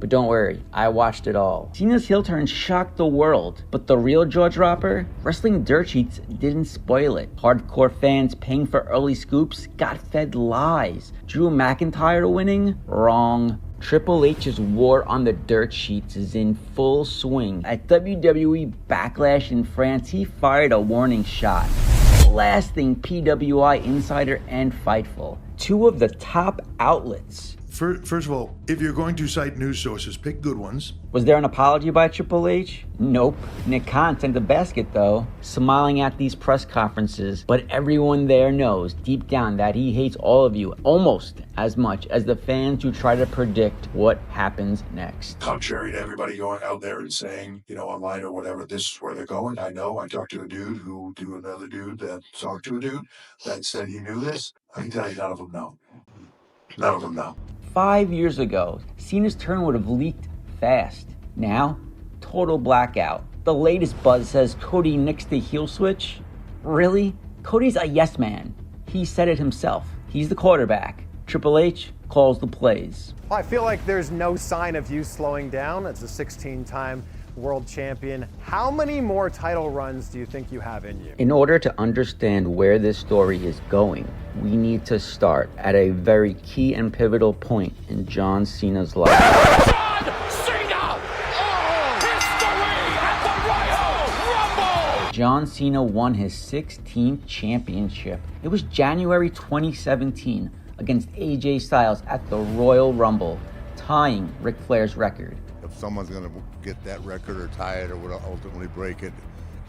But don't worry, I watched it all. Cena's heel turn shocked the world, but the real jaw dropper, wrestling dirt sheets didn't spoil it. Hardcore fans paying for early scoops got fed lies. Drew McIntyre winning? Wrong. Triple H's war on the dirt sheets is in full swing. At WWE Backlash in France, he fired a warning shot, blasting PWI Insider and Fightful, two of the top outlets. First of all, if you're going to cite news sources, pick good ones. Was there an apology by Triple H? Nope. Nick Khan sent a basket though, smiling at these press conferences, but everyone there knows deep down that he hates all of you almost as much as the fans who try to predict what happens next. Contrary to everybody going out there and saying, online or whatever, this is where they're going. I know. I talked to a dude who to another dude that talked to a dude that said he knew this. I can tell you none of them know. None of them know. 5 years ago, Cena's turn would have leaked fast. Now, total blackout. The latest buzz says Cody nixed the heel switch. Really? Cody's a yes man. He said it himself. He's the quarterback. Triple H calls the plays. Well, I feel like there's no sign of you slowing down. As a 16-time world champion, how many more title runs do you think you have in you? In order to understand where this story is going, we need to start at a very key and pivotal point in John Cena's life. John Cena! History at the Royal Rumble! John Cena won his 16th championship. It was January 2017 against AJ Styles at the Royal Rumble, tying Ric Flair's record. If someone's going to get that record or tie it or would ultimately break it,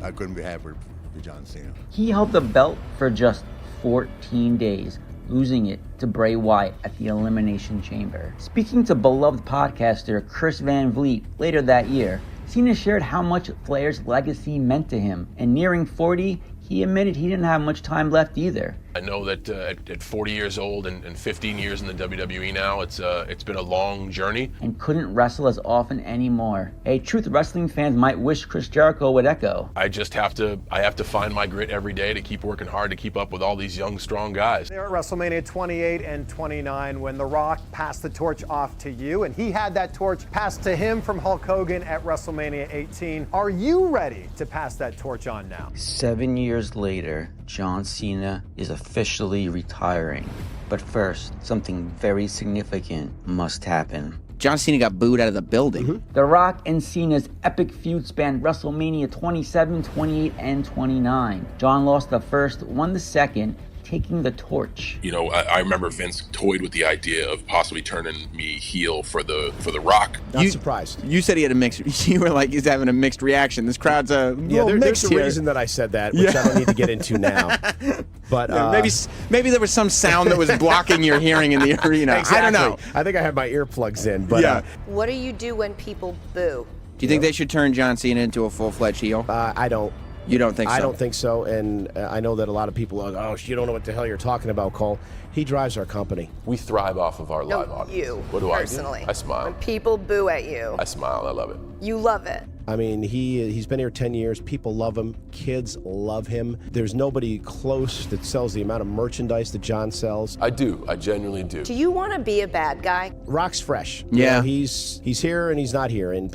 I couldn't be happier for John Cena. He held the belt for just 14 days, losing it to Bray Wyatt at the Elimination Chamber. Speaking to beloved podcaster Chris Van Vliet later that year, Cena shared how much Flair's legacy meant to him, and nearing 40, he admitted he didn't have much time left either. I know that at 40 years old and 15 years in the WWE now, it's been a long journey. And couldn't wrestle as often anymore. A truth wrestling fans might wish Chris Jericho would echo. I have to find my grit every day to keep working hard to keep up with all these young, strong guys. There at WrestleMania 28 and 29 when The Rock passed the torch off to you, and he had that torch passed to him from Hulk Hogan at WrestleMania 18. Are you ready to pass that torch on now? 7 years later, John Cena is officially retiring. But first, something very significant must happen. John Cena got booed out of the building. The Rock and Cena's epic feud spanned WrestleMania 27, 28, and 29. John lost the first, won the second, taking the torch. I remember Vince toyed with the idea of possibly turning me heel for the Rock. Not surprised. You said he had a mixed. You were like, he's having a mixed reaction. This crowd's a there's mixed a here. reason that I said that, which I don't need to get into now. But maybe there was some sound that was blocking your hearing in the arena. Exactly. I don't know. I think I have my earplugs in. But what do you do when people boo? Do you think they should turn John Cena into a full-fledged heel? I don't. You don't think so? I don't think so, and I know that a lot of people are, oh, you don't know what the hell you're talking about, Cole. He drives our company. We thrive off of our live audience. You, what do personally. I do? I smile. When people boo at you. I smile. I love it. You love it. I mean, he's been here 10 years. People love him. Kids love him. There's nobody close that sells the amount of merchandise that John sells. I do. I genuinely do. Do you want to be a bad guy? Rock's fresh. Yeah. He's here and he's not here. And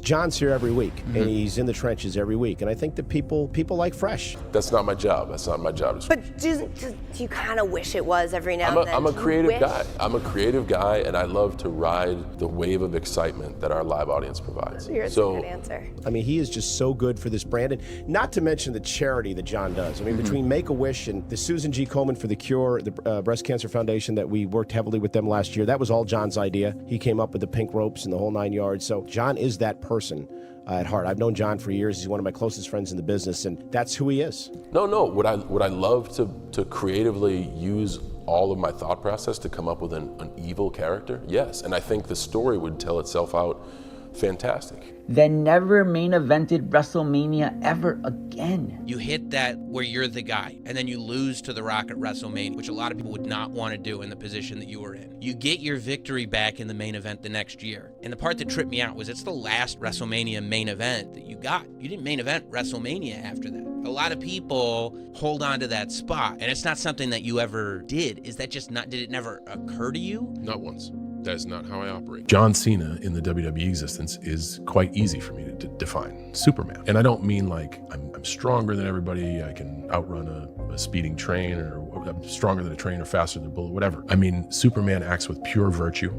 John's here every week. And he's in the trenches every week. And I think that people like fresh. That's not my job. That's not my job. But do you kind of wish it was every now and then? I'm a creative guy. I'm a creative guy, and I love to ride the wave of excitement that our live audience provides. Here's a good answer. I mean, he is just so good for this brand, and not to mention the charity that John does. I mean, between Make-A-Wish and the Susan G. Komen for the Cure, the Breast Cancer Foundation that we worked heavily with them last year, that was all John's idea. He came up with the pink ropes and the whole 9 yards. So John is that person at heart. I've known John for years. He's one of my closest friends in the business, and that's who he is. No. Would I love to creatively use all of my thought process to come up with an evil character? Yes, and I think the story would tell itself out fantastic. Then never main evented WrestleMania ever again. You hit that where you're the guy, and then you lose to The Rock at WrestleMania, which a lot of people would not want to do in the position that you were in. You get your victory back in the main event the next year. And the part that tripped me out was it's the last WrestleMania main event that you got. You didn't main event WrestleMania after that. A lot of people hold on to that spot, and it's not something that you ever did. Is that just not, did it never occur to you? Not once. That is not how I operate. John Cena in the WWE existence is quite easy for me to define. Superman. And I don't mean like I'm stronger than everybody, I can outrun a speeding train, or I'm stronger than a train or faster than a bullet, whatever. I mean, Superman acts with pure virtue.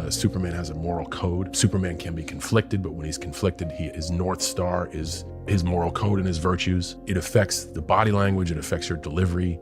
Superman has a moral code. Superman can be conflicted, but when he's conflicted, his North Star is his moral code and his virtues. It affects the body language, it affects your delivery.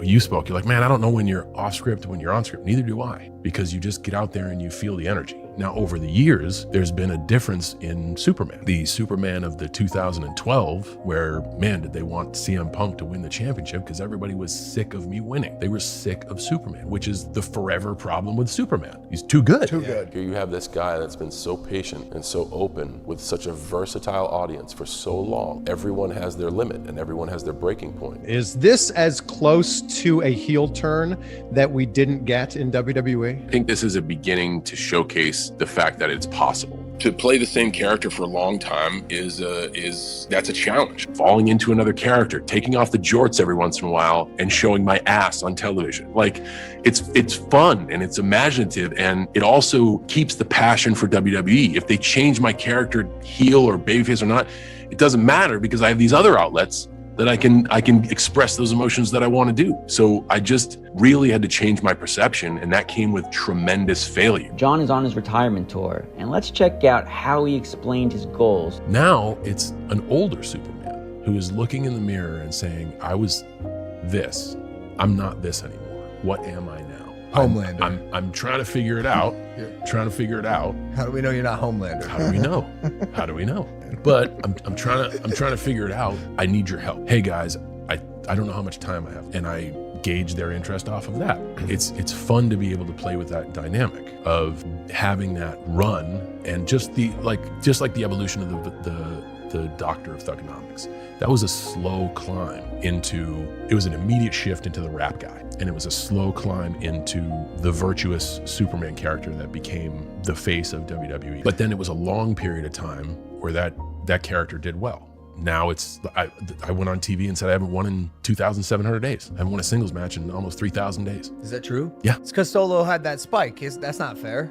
You spoke, you're like, man, I don't know when you're off script and when you're on script. Neither do I, because you just get out there and you feel the energy. Now, over the years, there's been a difference in Superman. The Superman of the 2012, where, man, did they want CM Punk to win the championship because everybody was sick of me winning. They were sick of Superman, which is the forever problem with Superman. He's too good. Too good. Here you have this guy that's been so patient and so open with such a versatile audience for so long. Everyone has their limit and everyone has their breaking point. Is this as close to a heel turn that we didn't get in WWE? I think this is a beginning to showcase the fact that it's possible. To play the same character for a long time that's a challenge. Falling into another character, taking off the jorts every once in a while and showing my ass on television. Like, it's fun and it's imaginative, and it also keeps the passion for WWE. If they change my character heel or babyface or not, it doesn't matter, because I have these other outlets that I can express those emotions that I want to do. So I just really had to change my perception, and that came with tremendous failure. John is on his retirement tour, and let's check out how he explained his goals. Now it's an older Superman who is looking in the mirror and saying, I was this, I'm not this anymore. What am I now? Homelander. I'm trying to figure it out. Trying to figure it out. How do we know you're not Homelander? How do we know? How do we know? But I'm trying to figure it out. I need your help. Hey guys, I don't know how much time I have, and I gauge their interest off of that. It's fun to be able to play with that dynamic of having that run, and just like the evolution of the Doctor of Thugonomics. That was a slow climb into, it was an immediate shift into the rap guy, and it was a slow climb into the virtuous Superman character that became the face of WWE. But then it was a long period of time where that character did well. Now I went on TV and said I haven't won in 2,700 days. I haven't won a singles match in almost 3,000 days. Is that true? Yeah. It's because Solo had that spike. That's not fair.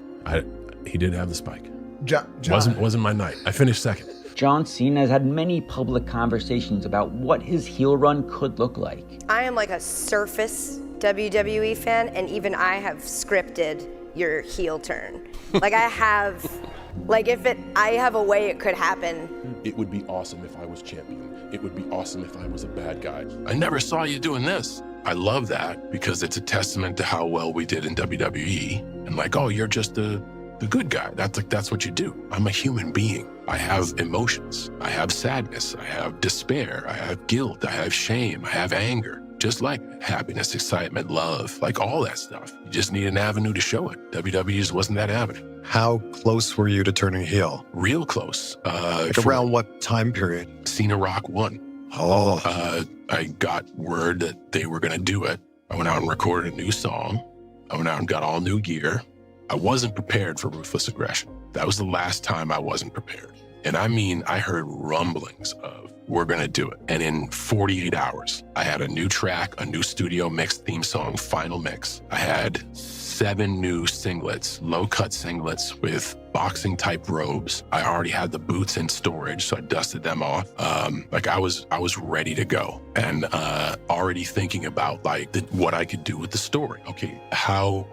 He did have the spike. John. Wasn't my night. I finished second. John Cena has had many public conversations about what his heel run could look like. I am like a surface WWE fan, and even I have scripted your heel turn. Like I have a way it could happen. It would be awesome if I was champion. It would be awesome if I was a bad guy. I never saw you doing this. I love that because it's a testament to how well we did in WWE. And like, oh, you're just the good guy. That's what you do. I'm a human being. I have emotions. I have sadness. I have despair. I have guilt. I have shame. I have anger. Just like happiness, excitement, love, like all that stuff. You just need an avenue to show it. WWE just wasn't that avenue. How close were you to turning heel? Real close. Around what time period? Cena Rock 1. Oh. I got word that they were going to do it. I went out and recorded a new song. I went out and got all new gear. I wasn't prepared for Ruthless Aggression. That was the last time I wasn't prepared. And I mean, I heard rumblings of, we're gonna do it. And in 48 hours, I had a new track, a new studio mix, theme song, final mix. I had 7 new singlets, low-cut singlets with boxing type robes. I already had the boots in storage, so I dusted them off. I was ready to go, and already thinking about what I could do with the story. Okay,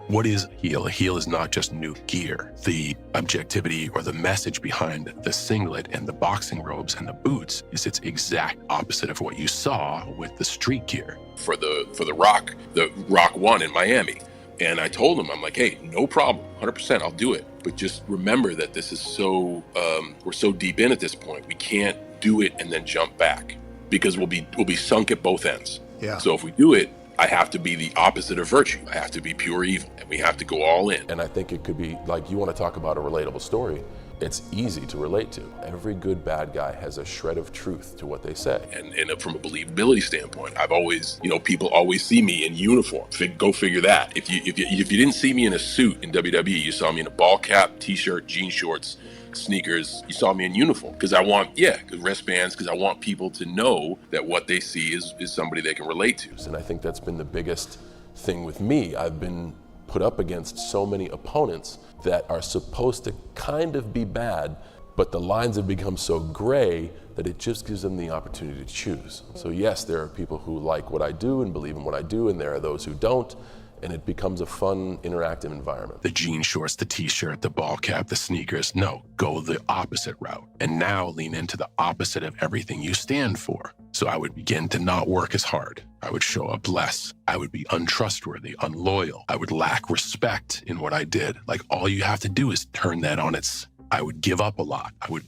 what is a heel? A heel is not just new gear. The objectivity or the message behind the singlet and the boxing robes and the boots is its exact opposite of what you saw with the street gear. For the Rock 1 in Miami. And I told him, I'm like, hey, no problem, 100%, I'll do it. But just remember that this is we're so deep in at this point. We can't do it and then jump back because we'll be sunk at both ends. Yeah. So if we do it, I have to be the opposite of virtue. I have to be pure evil, and we have to go all in. And I think it could be, like, you want to talk about a relatable story, it's easy to relate to. Every good bad guy has a shred of truth to what they say. And from a believability standpoint, I've always, people always see me in uniform. Go figure that. If you didn't see me in a suit in WWE, you saw me in a ball cap, t-shirt, jean shorts, sneakers, you saw me in uniform. Because I want, wristbands, because I want people to know that what they see is somebody they can relate to. And I think that's been the biggest thing with me. I've been put up against so many opponents that are supposed to kind of be bad, but the lines have become so gray that it just gives them the opportunity to choose. So yes, there are people who like what I do and believe in what I do, and there are those who don't, and it becomes a fun, interactive environment. The jean shorts, the t-shirt, the ball cap, the sneakers. No, go the opposite route. And now lean into the opposite of everything you stand for. So I would begin to not work as hard. I would show up less. I would be untrustworthy, unloyal. I would lack respect in what I did. Like, all you have to do is turn that on its... I would give up a lot. I would,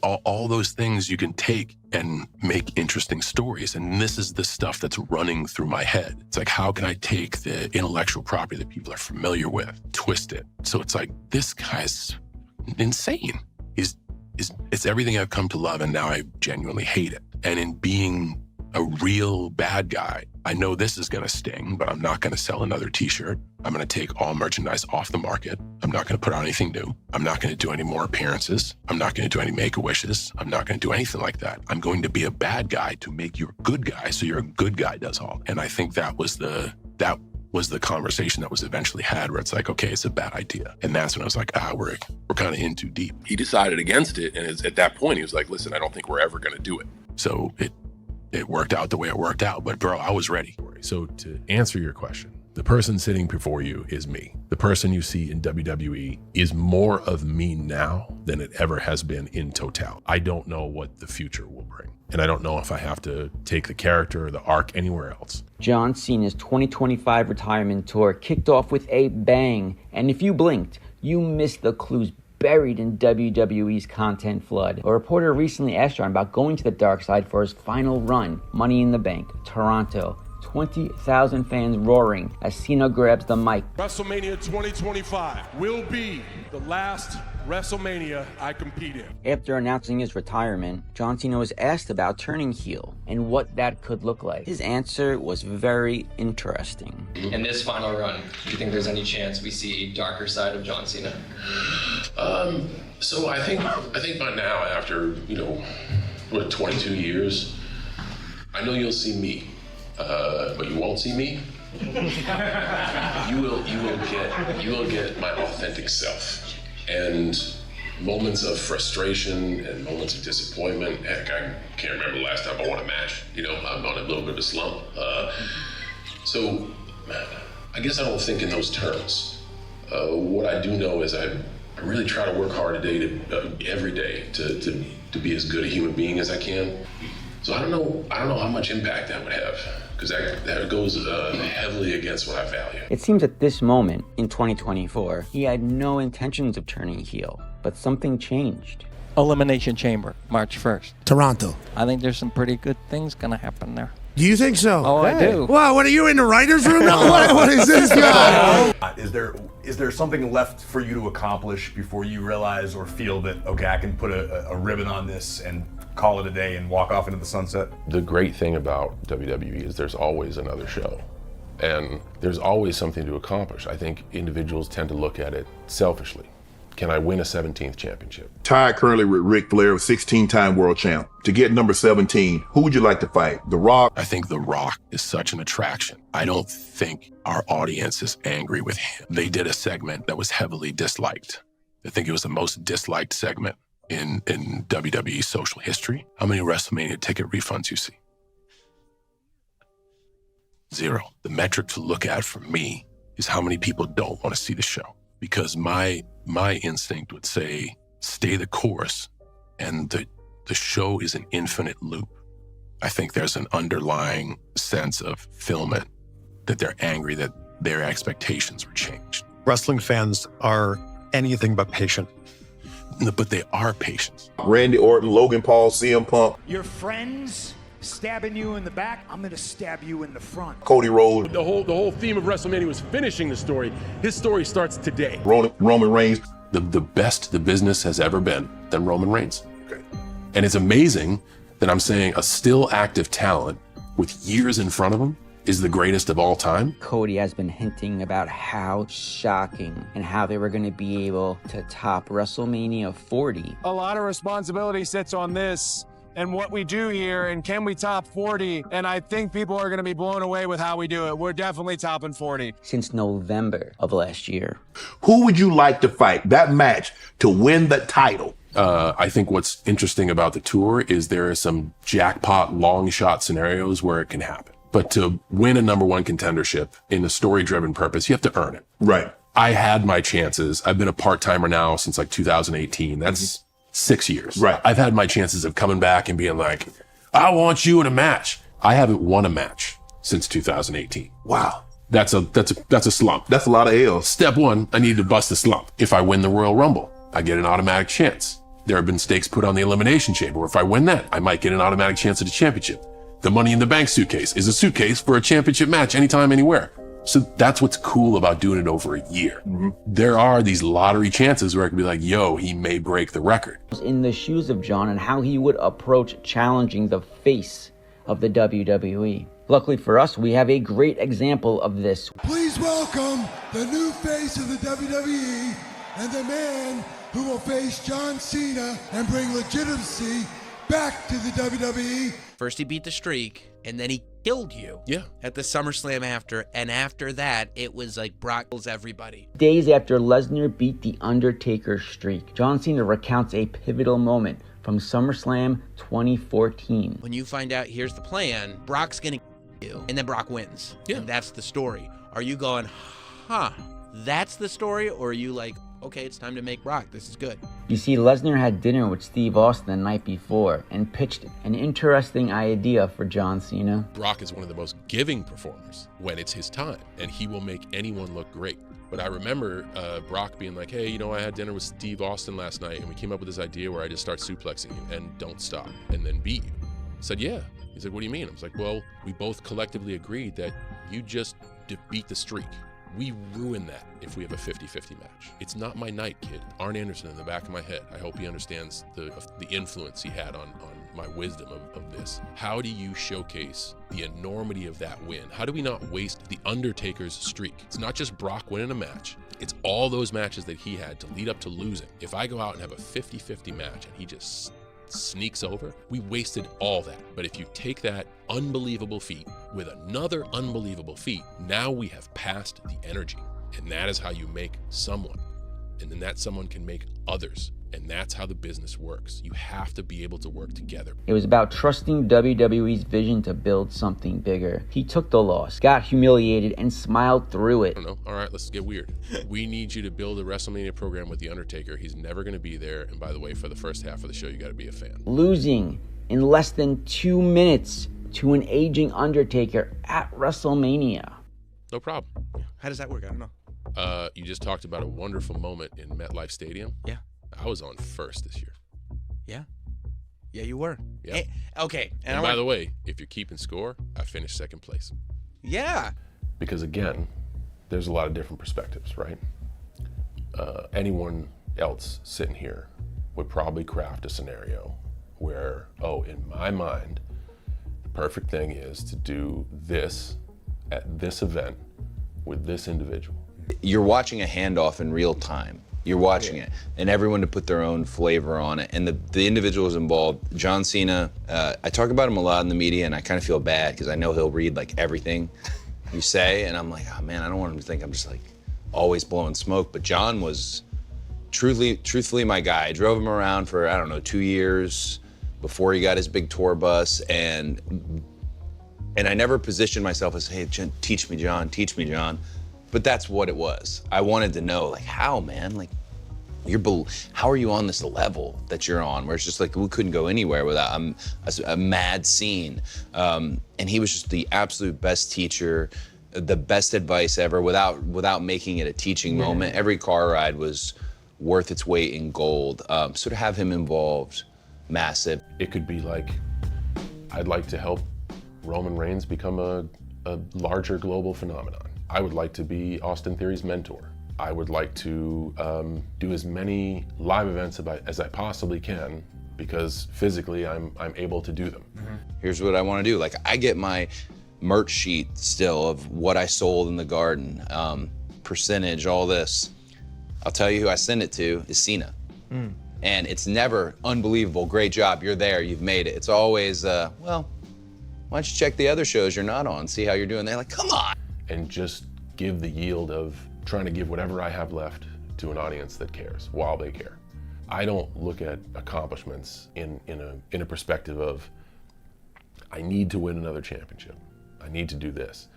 all those things you can take and make interesting stories. And this is the stuff that's running through my head. It's like, how can I take the intellectual property that people are familiar with, twist it? So it's like, this guy's insane. It's everything I've come to love, and now I genuinely hate it. And in being a real bad guy, I know this is gonna sting, but I'm not gonna sell another t-shirt. I'm gonna take all merchandise off the market. I'm not gonna put out anything new. I'm not gonna do any more appearances. I'm not gonna do any make-a-wishes. I'm not gonna do anything like that. I'm going to be a bad guy to make you a good guy, so you're a good guy does all. And I think that was the conversation that was eventually had, where it's like, okay, it's a bad idea. And that's when I was like, we're kind of in too deep. He decided against it, and at that point, he was like, listen, I don't think we're ever gonna do it. So it worked out the way it worked out, but bro, I was ready. So to answer your question, the person sitting before you is me. The person you see in WWE is more of me now than it ever has been in total. I don't know what the future will bring. And I don't know if I have to take the character or the arc anywhere else. John Cena's 2025 retirement tour kicked off with a bang, and if you blinked, you missed the clues buried in WWE's content flood. A reporter recently asked John about going to the dark side for his final run. Money in the Bank, Toronto. 20,000 fans roaring as Cena grabs the mic. WrestleMania 2025 will be the last WrestleMania I compete in. After announcing his retirement, John Cena was asked about turning heel and what that could look like. His answer was very interesting. In this final run, do you think there's any chance we see a darker side of John Cena? So I think by now, after 22 years, I know you'll see me, but you won't see me. You will get my authentic self. And moments of frustration and moments of disappointment. Heck, I can't remember the last time I won a match. I'm on a little bit of a slump. So I guess I don't think in those terms. What I do know is I really try to work hard every day to be as good a human being as I can. So I don't know how much impact that would have, because that goes heavily against what I value. It seems at this moment in 2024, he had no intentions of turning heel, but something changed. Elimination Chamber, March 1st. Toronto. I think there's some pretty good things gonna happen there. Do you think so? Oh, I do. Wow, what are you in the writer's room now? What is this guy? Is there something left for you to accomplish before you realize or feel that, okay, I can put a ribbon on this and call it a day and walk off into the sunset? The great thing about WWE is there's always another show. And there's always something to accomplish. I think individuals tend to look at it selfishly. Can I win a 17th championship? Tied currently with Ric Flair, 16-time world champ. To get number 17, who would you like to fight? The Rock? I think The Rock is such an attraction. I don't think our audience is angry with him. They did a segment that was heavily disliked. I think it was the most disliked segment in WWE social history. How many WrestleMania ticket refunds you see? 0. The metric to look at for me is how many people don't want to see the show. Because my instinct would say, stay the course, and the show is an infinite loop. I think there's an underlying sense of fulfillment, that they're angry that their expectations were changed. Wrestling fans are anything but patient. No, but they are patient. Randy Orton, Logan Paul, CM Punk. Your friends stabbing you in the back, I'm gonna stab you in the front. Cody Rhodes. The whole theme of WrestleMania was finishing the story. His story starts today. Roman Reigns. The best the business has ever been than Roman Reigns. Okay. And it's amazing that I'm saying a still active talent with years in front of him is the greatest of all time. Cody has been hinting about how shocking and how they were going to be able to top WrestleMania 40. A lot of responsibility sits on this and what we do here, and can we top 40? And I think people are going to be blown away with how we do it. We're definitely topping 40. Since November of last year. Who would you like to fight that match to win the title? I think what's interesting about the tour is there are some jackpot long shot scenarios where it can happen. But to win a number one contendership in a story-driven purpose, you have to earn it. Right. I had my chances. I've been a part-timer now since like 2018. That's 6 years. Right. I've had my chances of coming back and being like, I want you in a match. I haven't won a match since 2018. Wow. That's a slump. That's a lot of L's. Step one, I need to bust the slump. If I win the Royal Rumble, I get an automatic chance. There have been stakes put on the Elimination Chamber. If I win that, I might get an automatic chance at a championship. The Money in the Bank suitcase is a suitcase for a championship match anytime, anywhere. So that's what's cool about doing it over a year. There are these lottery chances where I could be like, yo, he may break the record. In the shoes of John and how he would approach challenging the face of the WWE. Luckily for us, we have a great example of this. Please welcome the new face of the WWE and the man who will face John Cena and bring legitimacy back to the WWE. First he beat the streak, and then he killed you. Yeah. At the SummerSlam after, and after that, it was like Brock kills everybody. Days after Lesnar beat The Undertaker's streak, John Cena recounts a pivotal moment from SummerSlam 2014. When you find out, here's the plan, Brock's gonna kill you, and then Brock wins. Yeah. And that's the story. Are you going, huh, that's the story? Or are you like, okay, it's time to make Brock. This is good. You see, Lesnar had dinner with Steve Austin the night before and pitched an interesting idea for John Cena. Brock is one of the most giving performers when it's his time, and he will make anyone look great. But I remember Brock being like, hey, you know, I had dinner with Steve Austin last night, and we came up with this idea where I just start suplexing you and don't stop, and then beat you. I said, yeah. He said, what do you mean? I was like, well, we both collectively agreed that you just beat the streak. We ruin that if we have a 50-50 match. It's not my night, kid. Arn Anderson in the back of my head. I hope he understands the influence he had on my wisdom of this. How do you showcase the enormity of that win? How do we not waste the Undertaker's streak? It's not just Brock winning a match. It's all those matches that he had to lead up to losing. If I go out and have a 50-50 match and he just sneaks over, we wasted all that. But if you take that unbelievable feat with another unbelievable feat, now we have passed the energy. And that is how you make someone. And then that someone can make others. And that's how the business works. You have to be able to work together. It was about trusting WWE's vision to build something bigger. He took the loss, got humiliated, and smiled through it. I don't know. All right, let's get weird. We need you to build a WrestleMania program with The Undertaker. He's never going to be there. And by the way, for the first half of the show, you got to be a fan. Losing in less than 2 minutes to an aging Undertaker at WrestleMania. No problem. How does that work? I don't know. You just talked about a wonderful moment in MetLife Stadium. Yeah. I was on first this year. Yeah. Yeah, you were. Yeah. Hey, okay. And by the way, if you're keeping score, I finished second place. Yeah. Because again, there's a lot of different perspectives, right? Anyone else sitting here would probably craft a scenario where, oh, in my mind, the perfect thing is to do this at this event with this individual. You're watching a handoff in real time. You're watching it, and everyone to put their own flavor on it. And the individuals involved, John Cena, I talk about him a lot in the media, and I kind of feel bad because I know he'll read like everything you say, and I'm like, oh man, I don't want him to think I'm just like always blowing smoke. But John was truthfully my guy. I drove him around for, I don't know, 2 years before he got his big tour bus, and I never positioned myself as, hey, teach me, John, teach me, John. But that's what it was. I wanted to know, like, how, man? Like, how are you on this level that you're on, where it's just like we couldn't go anywhere without a mad scene. And he was just the absolute best teacher, the best advice ever, without making it a teaching moment. Every car ride was worth its weight in gold. So to have him involved, massive. It could be like, I'd like to help Roman Reigns become a larger global phenomenon. I would like to be Austin Theory's mentor. I would like to do as many live events as I possibly can because physically I'm able to do them. Here's what I want to do. Like, I get my merch sheet still of what I sold in the Garden, percentage, all this. I'll tell you who I send it to is Cena. And it's never unbelievable, great job, you're there, you've made it. It's always, well, why don't you check the other shows you're not on, see how you're doing. They're like, come on. And just give the yield of trying to give whatever I have left to an audience that cares while they care. I don't look at accomplishments in a perspective of, I need to win another championship. I need to do this.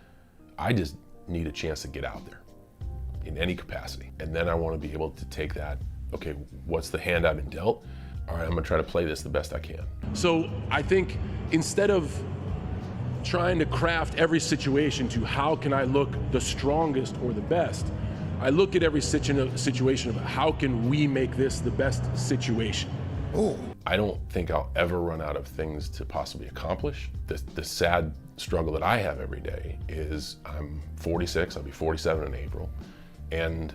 I just need a chance to get out there in any capacity. And then I want to be able to take that, okay, what's the hand I've been dealt? All right, I'm gonna try to play this the best I can. So I think instead of trying to craft every situation to how can I look the strongest or the best, I look at every situation of how can we make this the best situation. Oh. I don't think I'll ever run out of things to possibly accomplish. The sad struggle that I have every day is I'm 46, I'll be 47 in April, and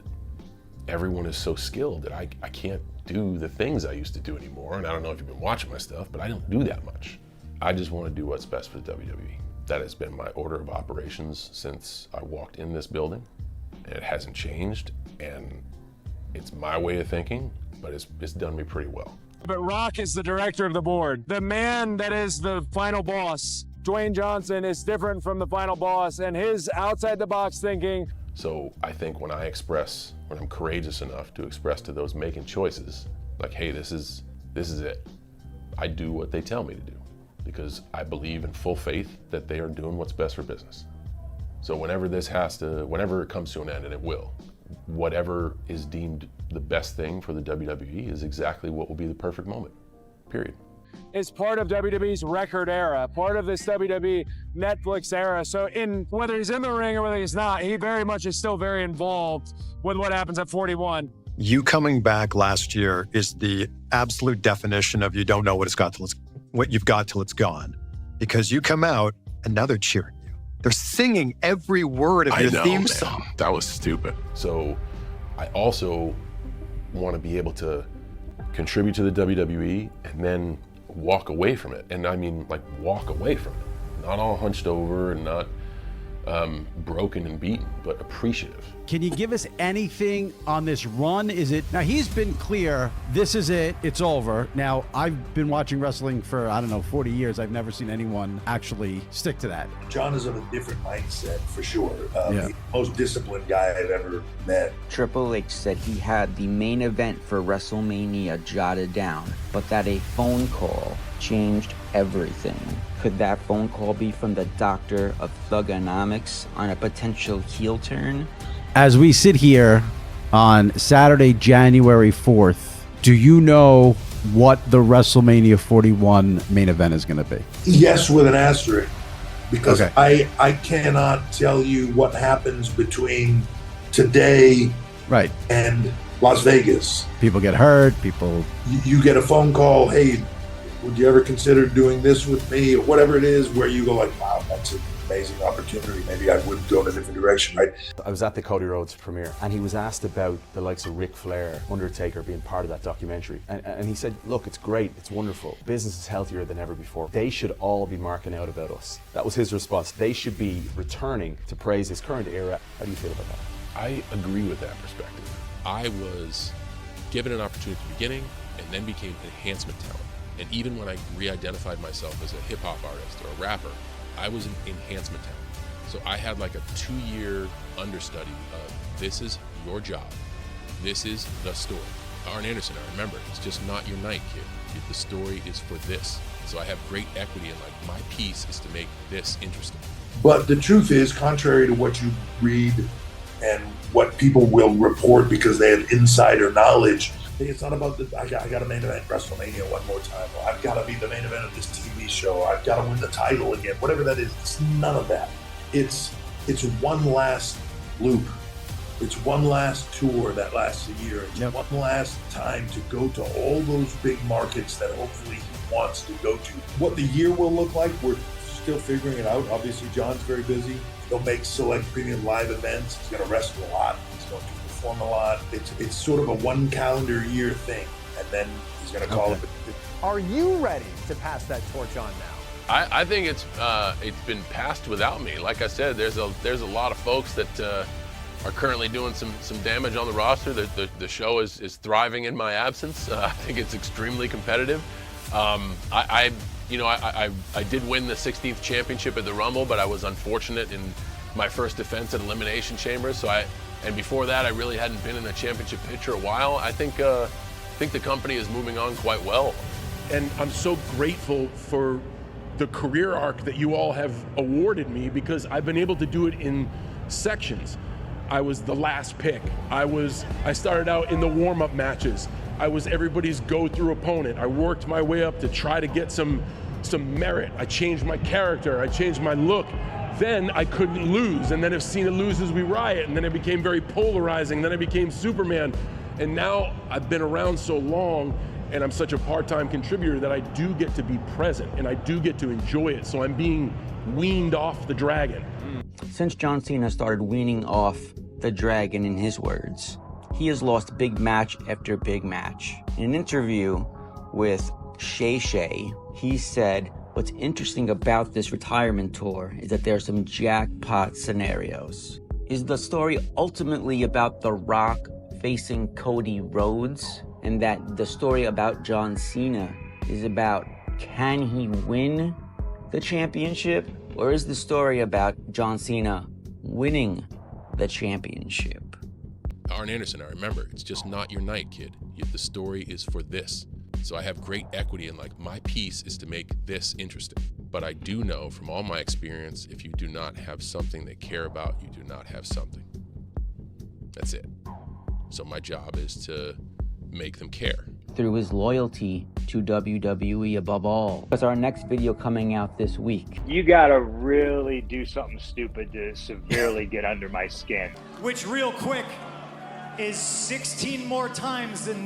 everyone is so skilled that I can't do the things I used to do anymore. And I don't know if you've been watching my stuff, but I don't do that much. I just want to do what's best for the WWE. That has been my order of operations since I walked in this building. And it hasn't changed, and it's my way of thinking, but it's done me pretty well. But Rock is the director of the board. The man that is the final boss, Dwayne Johnson, is different from the final boss, and his outside the box thinking. So I think when I'm courageous enough to express to those making choices, like, hey, this is it. I do what they tell me to do because I believe in full faith that they are doing what's best for business. So whenever it comes to an end, and it will, whatever is deemed the best thing for the WWE is exactly what will be the perfect moment, period. Is part of WWE's record era, part of this WWE Netflix era. So whether he's in the ring or whether he's not, he very much is still very involved with what happens at 41. You coming back last year is the absolute definition of you don't know what you've got till it's gone. Because you come out and now they're cheering you. They're singing every word of your theme song. That was stupid. So I also want to be able to contribute to the WWE and then walk away from it. And I mean, like, walk away from it. Not all hunched over and not broken and beaten, but appreciative. Can you give us anything on this run? Now he's been clear, this is it, it's over. Now, I've been watching wrestling for, 40 years. I've never seen anyone actually stick to that. John is of a different mindset, for sure. The most disciplined guy I've ever met. Triple H said he had the main event for WrestleMania jotted down, but that a phone call changed everything. Could that phone call be from the doctor of Thugonomics on a potential heel turn? As we sit here on Saturday, January 4th, do you know what the WrestleMania 41 main event is going to be? Yes, with an asterisk, because I cannot tell you what happens between today and Las Vegas. People get hurt, You get a phone call, hey, would you ever consider doing this with me, or whatever it is, where you go like, wow, that's an amazing opportunity. Maybe I would go in a different direction, right? I was at the Cody Rhodes premiere, and he was asked about the likes of Ric Flair, Undertaker being part of that documentary. And he said, look, it's great, it's wonderful. Business is healthier than ever before. They should all be marking out about us. That was his response. They should be returning to praise his current era. How do you feel about that? I agree with that perspective. I was given an opportunity at the beginning and then became enhancement talent. And even when I re-identified myself as a hip-hop artist or a rapper, I was an enhancement talent. So I had like a 2-year understudy of, this is your job. This is the story. Arn Anderson, I remember, it's just not your night, kid. The story is for this. So I have great equity in, like, my piece is to make this interesting. But the truth is, contrary to what you read and what people will report because they have insider knowledge, it's not about I got to main event WrestleMania one more time. Or I've got to be the main event of this TV show. I've got to win the title again. Whatever that is, it's none of that. It's one last loop. It's one last tour that lasts a year. It's one last time to go to all those big markets that hopefully he wants to go to. What the year will look like, we're still figuring it out. Obviously, John's very busy. He'll make select premium live events. He's going to wrestle a lot. He's going to perform a lot. It's sort of a one calendar year thing, and then he's going to call it. Are you ready to pass that torch on now? I think it's been passed without me. Like I said, there's a lot of folks that are currently doing some damage on the roster. The show is thriving in my absence. I think it's extremely competitive. I did win the 16th championship at the Rumble, but I was unfortunate in my first defense at Elimination Chamber. And before that, I really hadn't been in a championship picture a while. I think the company is moving on quite well. And I'm so grateful for the career arc that you all have awarded me, because I've been able to do it in sections. I was the last pick. I started out in the warm-up matches. I was everybody's go-through opponent. I worked my way up to try to get some merit. I changed my character. I changed my look. Then I couldn't lose. And then if Cena loses, we riot. And then it became very polarizing. Then I became Superman. And now I've been around so long, and I'm such a part-time contributor, that I do get to be present and I do get to enjoy it. So I'm being weaned off the dragon. Since John Cena started weaning off the dragon, in his words, he has lost big match after big match. In an interview with Shay Shay, he said, "What's interesting about this retirement tour is that there are some jackpot scenarios. Is the story ultimately about The Rock facing Cody Rhodes, and that the story about John Cena is about, can he win the championship, or is the story about John Cena winning the championship?" Arn Anderson, I remember, it's just not your night, kid. The story is for this. So I have great equity in, like, my piece is to make this interesting. But I do know from all my experience, if you do not have something they care about, you do not have something. That's it. So my job is to make them care. Through his loyalty to WWE above all. That's our next video coming out this week. You gotta really do something stupid to severely get under my skin. Which, real quick, is 16 more times than